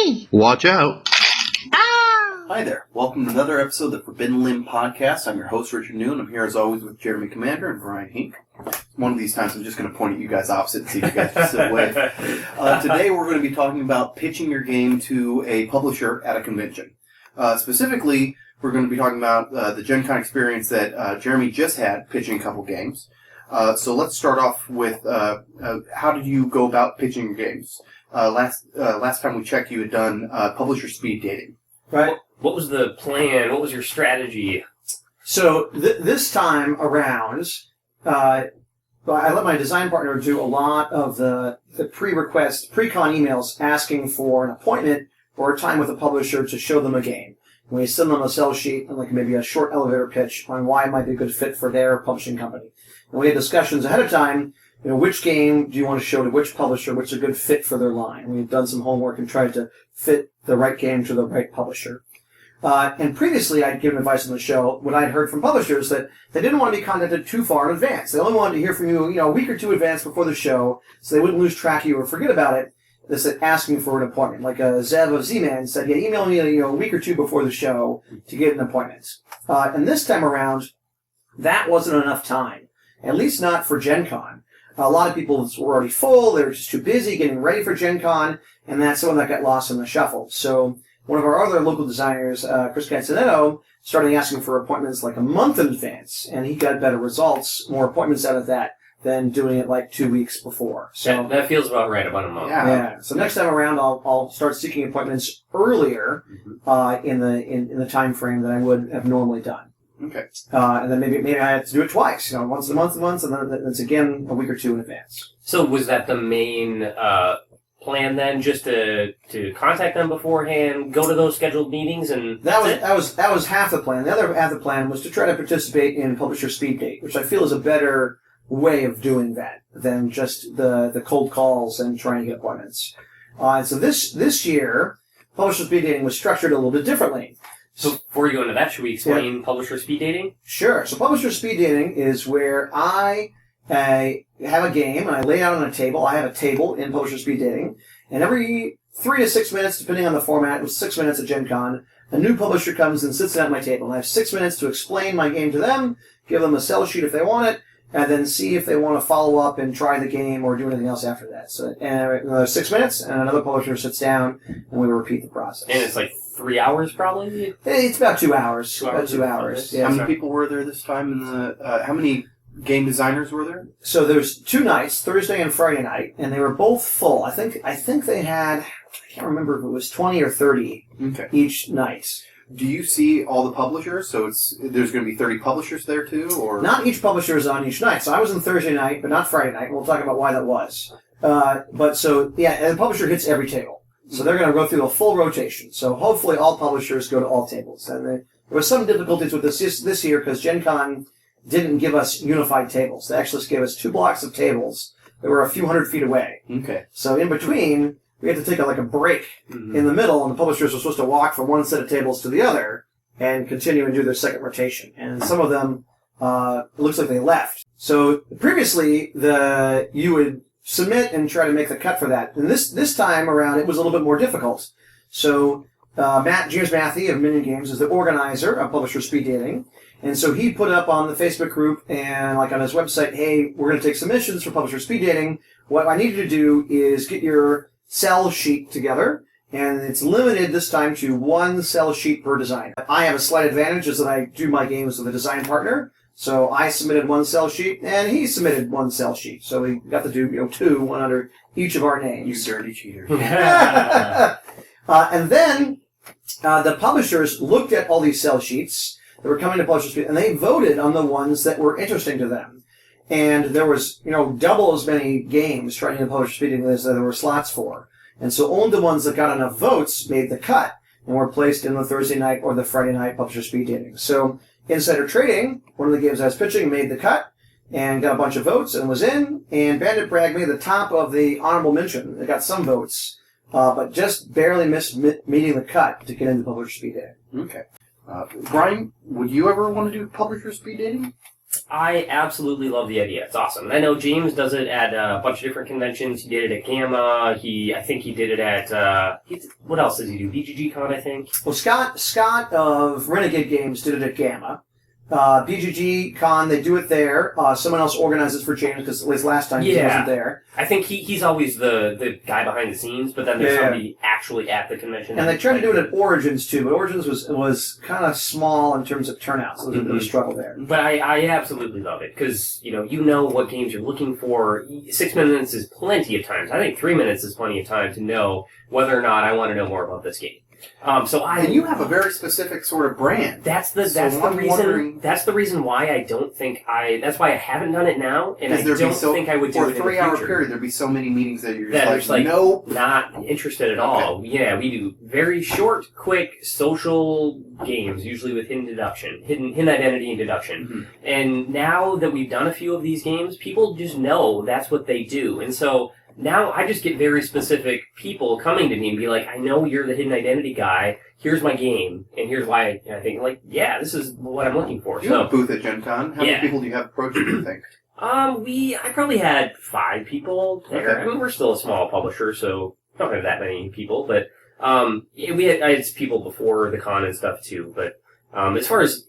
me. Watch out. Ah! Hi there. Welcome to another episode of the Forbidden Limb Podcast. I'm your host, Richard Noon. I'm here as always with Jeremy Commander and Brian Hink. One of these times I'm just going to point at you guys opposite and see if you guys just sit away. Today we're going to be talking about pitching your game to a publisher at a convention. Specifically, we're going to be talking about the Gen Con experience that Jeremy just had pitching a couple games. So let's start off with how did you go about pitching your games? Last time we checked, you had done publisher speed dating. Right. What was the plan? What was your strategy? So this time around, I let my design partner do a lot of the pre-con emails asking for an appointment or a time with a publisher to show them a game. And we send them a sell sheet and like maybe a short elevator pitch on why it might be a good fit for their publishing company. And we had discussions ahead of time. You know, which game do you want to show to which publisher? Which is a good fit for their line? We've done some homework and tried to fit the right game to the right publisher. And previously, I'd given advice on the show when I'd heard from publishers that they didn't want to be contacted too far in advance. They only wanted to hear from you, a week or two in advance before the show, so they wouldn't lose track of you or forget about it. They said asking for an appointment. Like Zev of Z-Man said, email me a week or two before the show to get an appointment. And this time around, that wasn't enough time. At least not for Gen Con. A lot of people were already full, they were just too busy getting ready for Gen Con, and that's someone that got lost in the shuffle. So one of our other local designers, Chris Cancinetto, started asking for appointments like a month in advance, and he got better results, more appointments out of that than doing it like 2 weeks before. So that feels about right, about a month. Yeah. So next time around, I'll start seeking appointments earlier in the time frame that I would have normally done. Okay. And then maybe I have to do it twice. Once a month, and then it's again a week or two in advance. So was that the main plan then, just to contact them beforehand, go to those scheduled meetings, and that was half the plan. The other half of the plan was to try to participate in Publisher Speed Date, which I feel is a better way of doing that than just the cold calls and trying to get appointments. So this year, Publisher Speed Dating was structured a little bit differently. So before you go into that, should we explain publisher speed dating? Sure. So publisher speed dating is where I have a game and I lay it out on a table. I have a table in publisher speed dating, and every 3 to 6 minutes, depending on the format, it was 6 minutes at Gen Con, a new publisher comes and sits down at my table. And I have 6 minutes to explain my game to them, give them a sell sheet if they want it, and then see if they want to follow up and try the game or do anything else after that. So another 6 minutes, and another publisher sits down, and we repeat the process. And it's like 3 hours, probably? It's about 2 hours. About 2 hours. Yeah. How many people were there this time? How many game designers were there? So there's 2 nights, Thursday and Friday night, and they were both full. I think they had, I can't remember if it was 20 or 30 each night. Do you see all the publishers? So there's going to be 30 publishers there too, or not each publisher is on each night. So I was on Thursday night, but not Friday night. We'll talk about why that was. And the publisher hits every table. So they're going to go through a full rotation. So hopefully all publishers go to all tables. And there was some difficulties with this year because Gen Con didn't give us unified tables. They actually gave us 2 blocks of tables that were a few hundred feet away. Okay. So in between, we had to take a break in the middle, and the publishers were supposed to walk from one set of tables to the other and continue and do their second rotation. And some of them, it looks like they left. So previously, you would submit and try to make the cut for that. And this time around, it was a little bit more difficult. So James Matthew of Minion Games is the organizer of Publisher Speed Dating. And so he put up on the Facebook group and on his website, hey, we're going to take submissions for Publisher Speed Dating. What I need you to do is get your sell sheet together. And it's limited this time to 1 sell sheet per design. I have a slight advantage is that I do my games with a design partner. So I submitted 1 sell sheet, and he submitted 1 sell sheet. So we got to do 2, 1 under each of our names. You dirty cheater. And then the publishers looked at all these sell sheets that were coming to Publisher Speed, and they voted on the ones that were interesting to them. And there was double as many games trying to Publisher Speed as there were slots for. And so only the ones that got enough votes made the cut and were placed in the Thursday night or the Friday night Publisher Speed Dating. So Insider Trading, one of the games I was pitching, made the cut and got a bunch of votes and was in. And Bandit Brag made the top of the honorable mention. They got some votes, but just barely missed meeting the cut to get into Publisher Speed Dating. Okay. Brian, would you ever want to do publisher speed dating? I absolutely love the idea. It's awesome. And I know James does it at a bunch of different conventions. He did it at Gamma. I think he did it at, what else does he do? BGG Con, I think. Well, Scott of Renegade Games did it at Gamma. BGG Con, they do it there. Someone else organizes for James because at least last time he wasn't there. I think he's always the guy behind the scenes, but then there's somebody actually at the convention. And they tried to do it at Origins too, but Origins was kind of small in terms of turnout, so there was a bit of a struggle there. But I absolutely love it because you know what games you're looking for. 6 minutes is plenty of time. I think 3 minutes is plenty of time to know whether or not I want to know more about this game. And you have a very specific sort of brand. That's the reason why I don't think that's why I haven't done it now, and I don't think I would do it in the future. For a 3 hour period, there'd be so many meetings that you're just like nope. Not interested at all. Yeah, we do very short, quick, social games, usually with hidden identity and deduction. Mm-hmm. And now that we've done a few of these games, people just know that's what they do, and so now I just get very specific people coming to me and be like, I know you're the hidden identity guy. Here's my game, and here's why I think, like, yeah, this is what I'm looking for. You have a booth at Gen Con. How many people do you have approaching, do you think? I probably had 5 people there. Okay. I mean, we're still a small publisher, so don't have that many people, but I had people before the con and stuff too. But as far as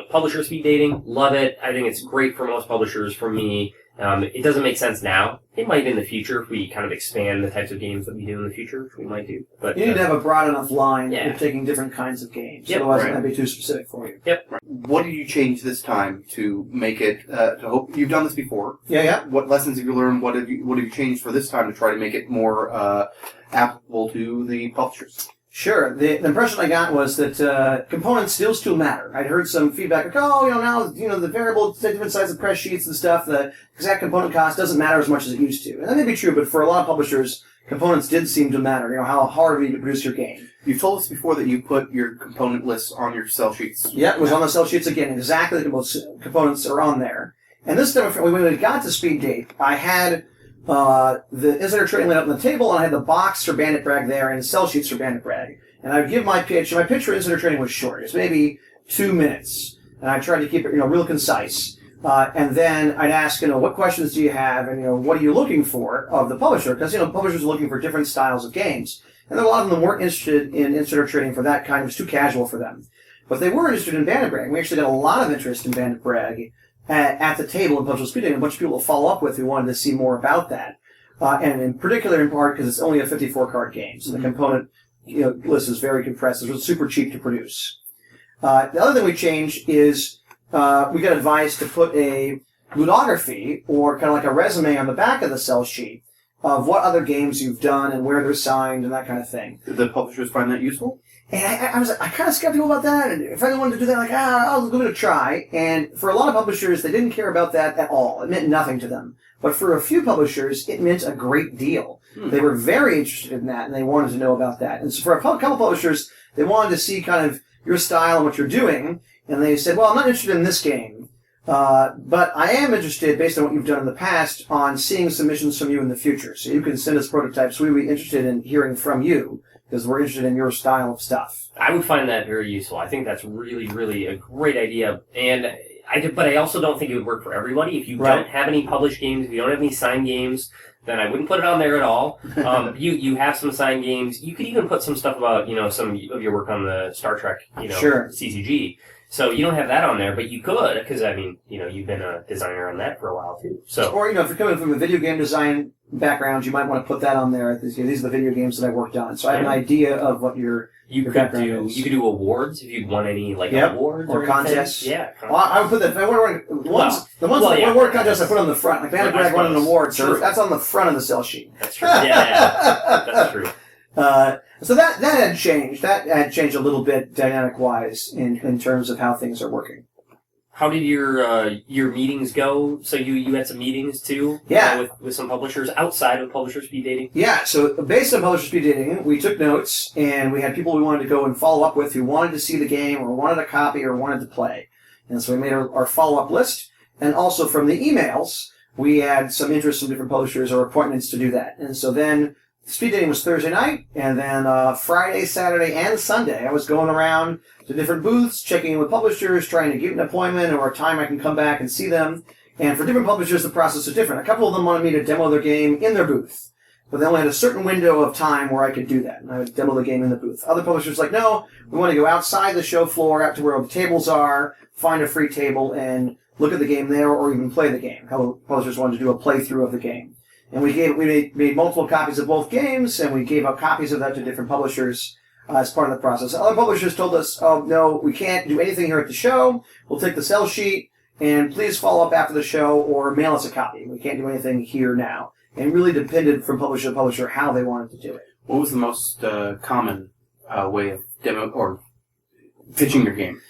publisher speed dating, love it. I think it's great for most publishers. For me, it doesn't make sense now. It might in the future if we kind of expand the types of games that we do in the future, which we might do. But you need to have a broad enough line if you're taking different kinds of games. Yep. Otherwise, it might be too specific for you. Yep. Right. What did you change this time to make it? To hope you've done this before. Yeah. What lessons have you learned? What have you changed for this time to try to make it more applicable to the publishers? Sure. The impression I got was that components still matter. I'd heard some feedback like, now the variable, different size of press sheets and stuff, the exact component cost doesn't matter as much as it used to. And that may be true, but for a lot of publishers, components did seem to matter. How hard it is to produce your game. You've told us before that you put your component lists on your sell sheets. Yeah, it was on the sell sheets again. Exactly the components are on there. And this time, when we got to speed date, I had the insider trading laid up on the table, and I had the box for Bandit Brag there and sell sheets for Bandit Brag. And I would give my pitch. My pitch for insider trading was short. It was maybe 2 minutes. And I tried to keep it, real concise. And then I'd ask, what questions do you have, and, what are you looking for of the publisher? Because, publishers are looking for different styles of games. And a lot of them weren't interested in insider trading for that kind. It was too casual for them. But they were interested in Bandit Brag. We actually got a lot of interest in Bandit Brag at the table in Publishers Speed Dating, a bunch of people to follow up with who wanted to see more about that. And in particular, in part, because it's only a 54-card game, so the component list is very compressed. It was super cheap to produce. The other thing we changed is we got advice to put a ludography, or kind of like a resume on the back of the sell sheet, of what other games you've done and where they're signed and that kind of thing. Did the publishers find that useful? And I was kind of skeptical about that. And if I wanted to do that, I'll give it a try. And for a lot of publishers, they didn't care about that at all. It meant nothing to them. But for a few publishers, it meant a great deal. They were very interested in that, and they wanted to know about that. And so for a couple publishers, they wanted to see kind of your style and what you're doing. And they said, well, I'm not interested in this game. But I am interested, based on what you've done in the past, on seeing submissions from you in the future. So you can send us prototypes. We'd be interested in hearing from you, because we're interested in your style of stuff. I would find that very useful. I think that's really, really a great idea. But I also don't think it would work for everybody. If you don't have any published games, if you don't have any signed games, then I wouldn't put it on there at all. You have some signed games. You could even put some stuff about, some of your work on the Star Trek, CCG. So you don't have that on there, but you could, because, you've been a designer on that for a while, too. So, or, if you're coming from a video game design background, you might want to put that on there. These are the video games that I worked on. So I have an idea of what your background is. You could do awards if you'd won any, awards or contests. Yeah. Well, I would put that. If I want the award contest, I put on the front. Like Bandit Brag won an award, so that's on the front of the sell sheet. That's true. Yeah. That's true. So that had changed. That had changed a little bit dynamic-wise in terms of how things are working. How did your meetings go? So you had some meetings too? Yeah. With some publishers outside of Publisher Speed Dating? Yeah, so based on Publisher Speed Dating, we took notes, and we had people we wanted to go and follow up with who wanted to see the game, or wanted a copy, or wanted to play. And so we made our follow-up list, and also from the emails, we had some interest from different publishers or appointments to do that. And so then speed dating was Thursday night, and then Friday, Saturday, and Sunday, I was going around to different booths, checking in with publishers, trying to get an appointment or a time I can come back and see them. And for different publishers, the process is different. A couple of them wanted me to demo their game in their booth, but they only had a certain window of time where I could do that, and I would demo the game in the booth. Other publishers like, no, we want to go outside the show floor, out to where the tables are, find a free table, and look at the game there, or even play the game. How publishers wanted to do a playthrough of the game. And we made multiple copies of both games, and we gave out copies of that to different publishers as part of the process. Other publishers told us, oh, no, we can't do anything here at the show. We'll take the sell sheet, and please follow up after the show or mail us a copy. We can't do anything here now. And really depended from publisher to publisher how they wanted to do it. What was the most common way of demo or pitching your game?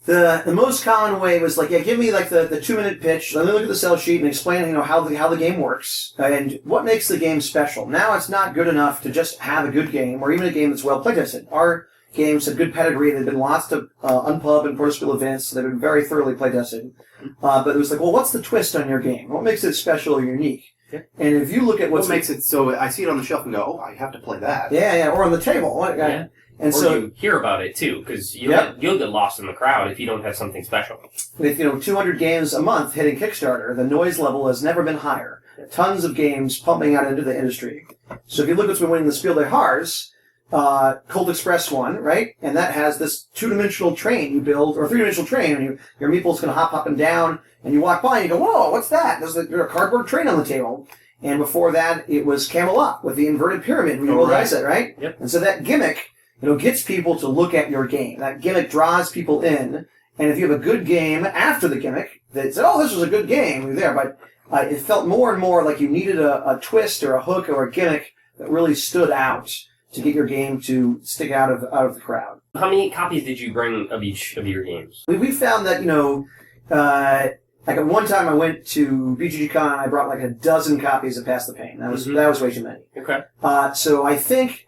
The most common way was like, yeah, give me like the 2-minute pitch. Let me look at the sell sheet and explain, how the game works and what makes the game special. Now it's not good enough to just have a good game or even a game that's well playtested. Our games have good pedigree. There've been lots of Unpub and Protoschool events that have been very thoroughly playtested. But it was like, well, what's the twist on your game? What makes it special or unique? Yeah. And if you look at what makes it so, I see it on the shelf and go, oh, I have to play that. Yeah, or on the table. Yeah. And or so you hear about it too, because you'll get lost in the crowd if you don't have something special. With 200 games a month hitting Kickstarter, the noise level has never been higher. Tons of games pumping out into the industry. So if you look at what's been winning the Spiel des Jahres, Cold Express won, right? And that has this 2-dimensional train you build, or 3-dimensional train, and your meeple's going to hop up and down, and you walk by and you go, whoa, what's that? There's a cardboard train on the table. And before that, it was Camelot with the inverted pyramid when you roll dice it, right? Yep. And so that gimmick, gets people to look at your game. That gimmick draws people in, and if you have a good game after the gimmick, that said, oh, this was a good game, you're there, but it felt more and more like you needed a twist or a hook or a gimmick that really stood out to get your game to stick out of the crowd. How many copies did you bring of each of your games? We found that, like at one time I went to BGG-Con and I brought like a dozen copies of Pass the Pain. That was way too many. Okay. So I think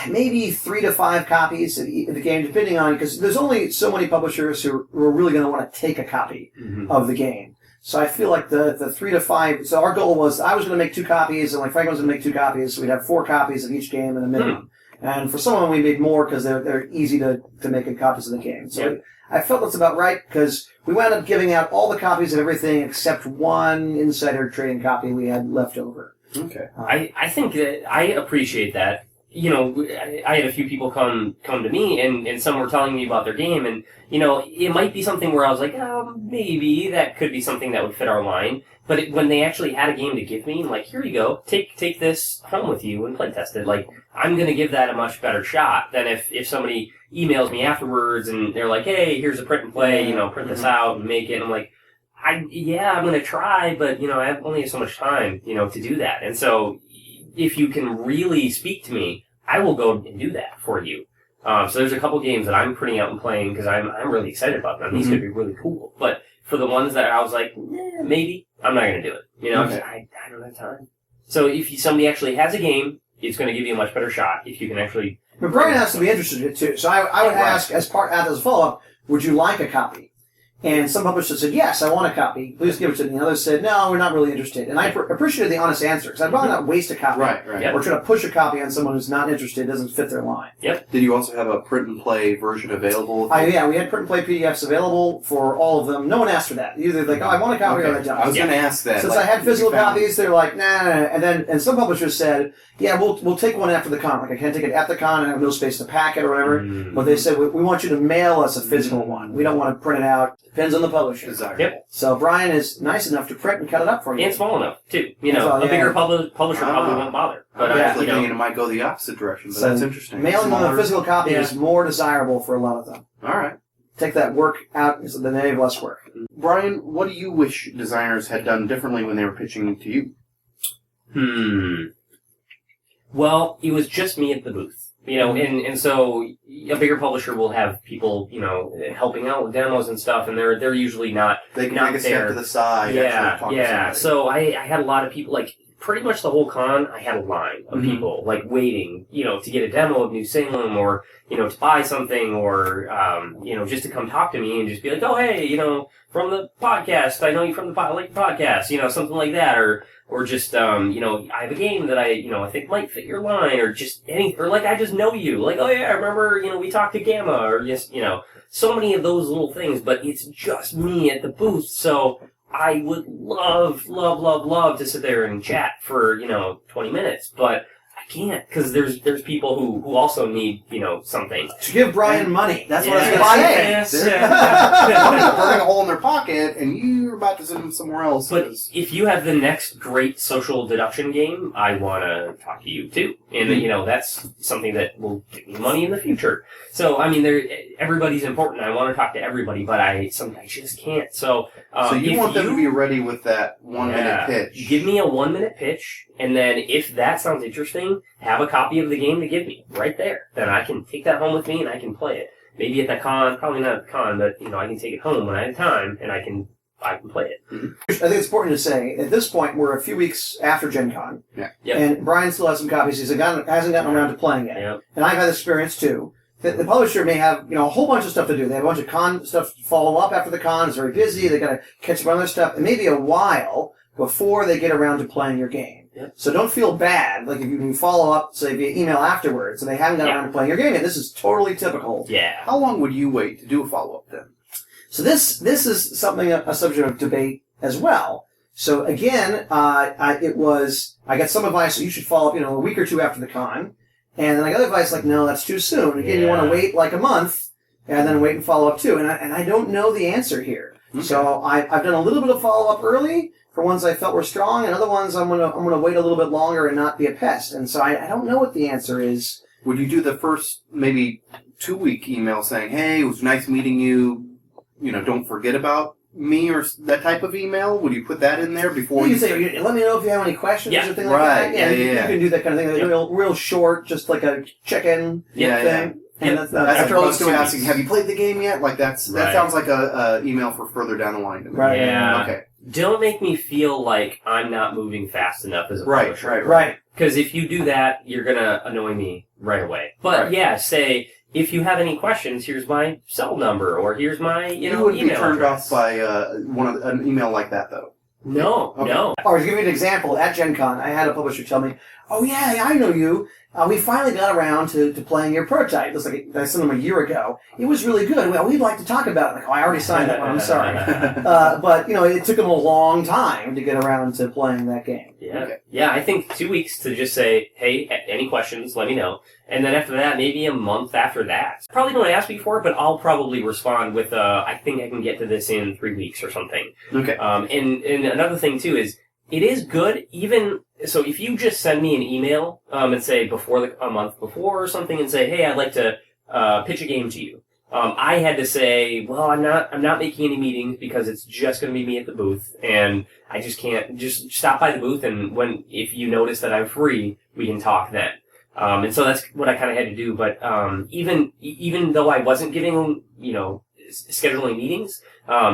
maybe 3 to 5 copies of the game, depending on, because there's only so many publishers who are really going to want to take a copy of the game. So I feel like the 3 to 5, so our goal was I was going to make 2 copies, and like Frank was going to make 2 copies, so we'd have 4 copies of each game in a minimum. And for some of them we made more because they're easy to make copies of the game. So I felt that's about right, because we wound up giving out all the copies of everything except one insider trading copy we had left over. Okay. I think that I appreciate that. I had a few people come to me, and some were telling me about their game, and, it might be something where I was like, oh, maybe that could be something that would fit our line. But when they actually had a game to give me, like, here you go, take this home with you and play test it. Like, I'm going to give that a much better shot than if somebody emails me afterwards and they're like, hey, here's a print and play, print this out and make it. And I'm like, I'm going to try, but, I have only so much time, to do that. And so if you can really speak to me, I will go and do that for you. So there's a couple games that I'm printing out and playing because I'm really excited about them. These could be really cool. But for the ones that I was like, maybe, I'm not going to do it. I don't have time. So if somebody actually has a game, it's going to give you a much better shot if you can actually... But Brian has to be interested in it too. So I would ask, as a follow-up, would you like a copy? And some publishers said, yes, I want a copy. Please give it to me. And others said, no, we're not really interested. And I appreciated the honest answer, because I'd rather not waste a copy. Right. Yep. Or try to push a copy on someone who's not interested, doesn't fit their line. Yep. Did you also have a print and play version available? Yeah, we had print and play PDFs available for all of them. No one asked for that. Either like, oh, I want a copy or I don't. I was going to ask that. Since I had physical copies, they're like, nah. And some publishers said, yeah, we'll take one after the con. Like, I can't take it at the con, and I have no space to pack it or whatever. But they said, we want you to mail us a physical one. We don't want to print it out. Depends on the publisher. Exactly. Yep. So Brian is nice enough to print and cut it up for you. And small enough, too. A bigger publisher probably won't bother. But I'm actually thinking it might go the opposite direction, but that's interesting. Mailing them a physical copy is more desirable for a lot of them. All right. Take that work out, then they have less work. Brian, what do you wish designers had done differently when they were pitching to you? Well, it was just me at the booth. And so a bigger publisher will have people, helping out with demos and stuff, and they're usually not They can not take a there. step to the side. Yeah. So I had a lot of people, like, pretty much the whole con, I had a line of people, like, waiting, to get a demo of New Salem, or, to buy something, or, just to come talk to me and just be like, oh, hey, from the podcast, I know you from the podcast, something like that, or just, I have a game that I think might fit your line, or just anything, or like, I just know you, like, oh yeah, I remember, we talked to Gamma, or just, so many of those little things, but it's just me at the booth, so I would love to sit there and chat for, 20 minutes, but I can't, because there's people who also need, something. To give Brian money. That's what I was going to say. Yes. Somebody's burning a hole in their pocket, and you're about to send them somewhere else. But if you have the next great social deduction game, I want to talk to you too. And, that's something that will give me money in the future. So, I mean, everybody's important. I want to talk to everybody, but I just can't. So you want them to be ready with that 1 minute pitch. Give me a 1 minute pitch, and then if that sounds interesting, have a copy of the game to give me right there. Then I can take that home with me and I can play it. Maybe at the con, probably not at the con, but I can take it home when I have time and I can play it. Mm-hmm. I think it's important to say, at this point, we're a few weeks after Gen Con. Yeah. Yep. And Brian still has some copies. He hasn't gotten around to playing yet. Yep. And I've had experience too. The publisher may have, a whole bunch of stuff to do. They have a bunch of con stuff to follow up after the con. It's very busy. They got to catch up on other stuff. It may be a while before they get around to playing your game. Yep. So don't feel bad. Like if you follow up, say via email afterwards, and they haven't got around to playing your game yet. This is totally typical. Yeah. How long would you wait to do a follow-up then? So this is something, a subject of debate as well. So again, I got some advice that you should follow up, a week or two after the con. And then I got advice like, no, that's too soon. Again, you want to wait like a month, and then wait and follow up too. And I don't know the answer here. Okay. So I've done a little bit of follow up early for ones I felt were strong, and other ones I'm gonna wait a little bit longer and not be a pest. And so I don't know what the answer is. Would you do the first maybe 2-week email saying, hey, it was nice meeting you, don't forget about me, or that type of email? Would you put that in there before you say, let me know if you have any questions or something like that? Yeah, you can do that kind of thing. Real short, just like a check-in thing. Yeah. And as opposed to asking, have you played the game yet? Like that sounds like a email for further down the line to me. Right. Yeah. Okay. Don't make me feel like I'm not moving fast enough as a publisher. Right. Because if you do that, you're gonna annoy me right away. But say, if you have any questions, here's my cell number, or here's my you wouldn't email be turned address. off by an email like that, though. No. Or to give you an example, at Gen Con, I had a publisher tell me, oh yeah, I know you. We finally got around to playing your prototype. It was like I sent them a year ago. It was really good. Well, we'd like to talk about it. Like, I already signed that one. I'm sorry. But it took them a long time to get around to playing that game. Yeah. Okay. Yeah, I think 2 weeks to just say, hey, any questions, let me know. And then after that, maybe a month after that. Probably don't ask me for it, but I'll probably respond with, I think I can get to this in 3 weeks or something. Okay. And another thing, too, is it is good, so if you just send me an email, and say a month before or something, and say, hey, I'd like to, pitch a game to you. I had to say, well, I'm not making any meetings because it's just going to be me at the booth, and I just can't, just stop by the booth, and if you notice that I'm free, we can talk then. And so that's what I kind of had to do, but, even though I wasn't giving, scheduling meetings,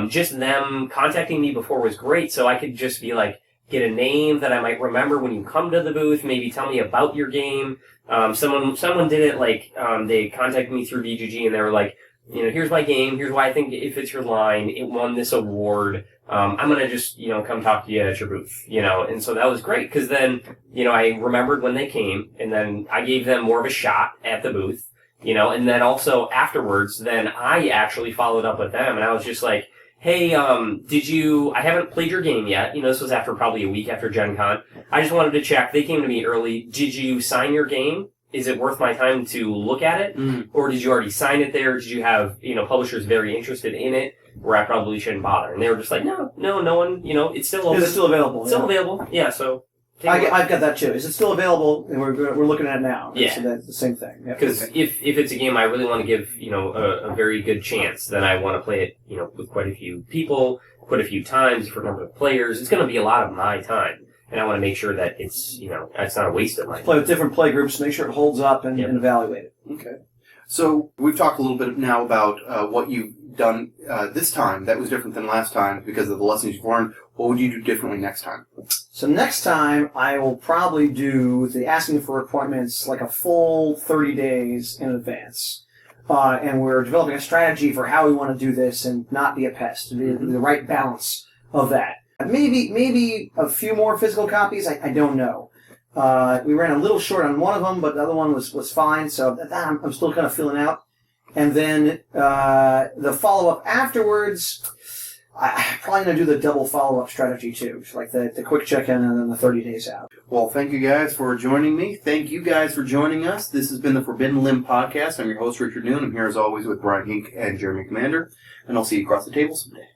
just them contacting me before was great, so I could just be like, get a name that I might remember when you come to the booth, maybe tell me about your game. Someone did it like, they contacted me through BGG and they were like, here's my game, here's why I think it fits your line, it won this award, I'm gonna just, come talk to you at your booth, and so that was great, because then, I remembered when they came, and then I gave them more of a shot at the booth, and then also afterwards, then I actually followed up with them, and I was just like, hey, I haven't played your game yet. This was after probably a week after Gen Con. I just wanted to check. They came to me early. Did you sign your game? Is it worth my time to look at it? Mm. Or did you already sign it there? Did you have, publishers very interested in it where I probably shouldn't bother? And they were just like, no one, it's still open. Is it still available? It's still available. Yeah, so. I've got that too. Is it still available? And we're looking at it now. Yeah. So that's the same thing. Because if it's a game I really want to give, a very good chance, then I want to play it, with quite a few people, quite a few times for a number of players. It's going to be a lot of my time. And I want to make sure that it's, it's not a waste of my time. Play with different play groups, make sure it holds up and evaluate it. Okay. So we've talked a little bit now about what you've done this time that was different than last time because of the lessons you've learned. What would you do differently next time? So next time, I will probably do the asking for appointments like a full 30 days in advance. And we're developing a strategy for how we want to do this and not be a pest, to be the right balance of that. Maybe a few more physical copies, I don't know. We ran a little short on one of them, but the other one was fine, so that I'm still kind of feeling out. And then the follow-up afterwards, I'm probably going to do the double follow-up strategy too, like the quick check-in and then the 30 days out. Well, thank you guys for joining me. Thank you guys for joining us. This has been the Forbidden Limb Podcast. I'm your host, Richard Noon. I'm here as always with Brian Hink and Jeremy Commander, and I'll see you across the table someday.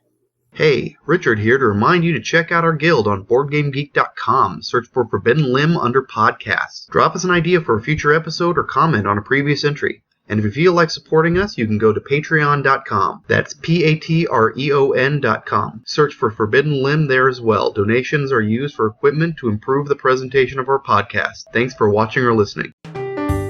Hey, Richard here to remind you to check out our guild on BoardGameGeek.com. Search for Forbidden Limb under Podcasts. Drop us an idea for a future episode or comment on a previous entry. And if you feel like supporting us, you can go to Patreon.com. That's Patreon.com. Search for Forbidden Limb there as well. Donations are used for equipment to improve the presentation of our podcast. Thanks for watching or listening.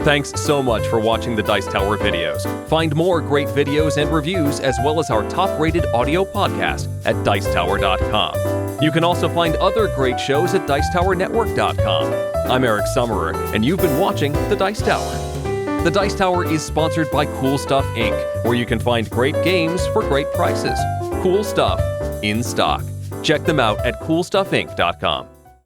Thanks so much for watching the Dice Tower videos. Find more great videos and reviews as well as our top-rated audio podcast at Dicetower.com. You can also find other great shows at Dicetowernetwork.com. I'm Eric Summerer, and you've been watching The Dice Tower. The Dice Tower is sponsored by Cool Stuff Inc., where you can find great games for great prices. Cool stuff in stock. Check them out at CoolStuffInc.com.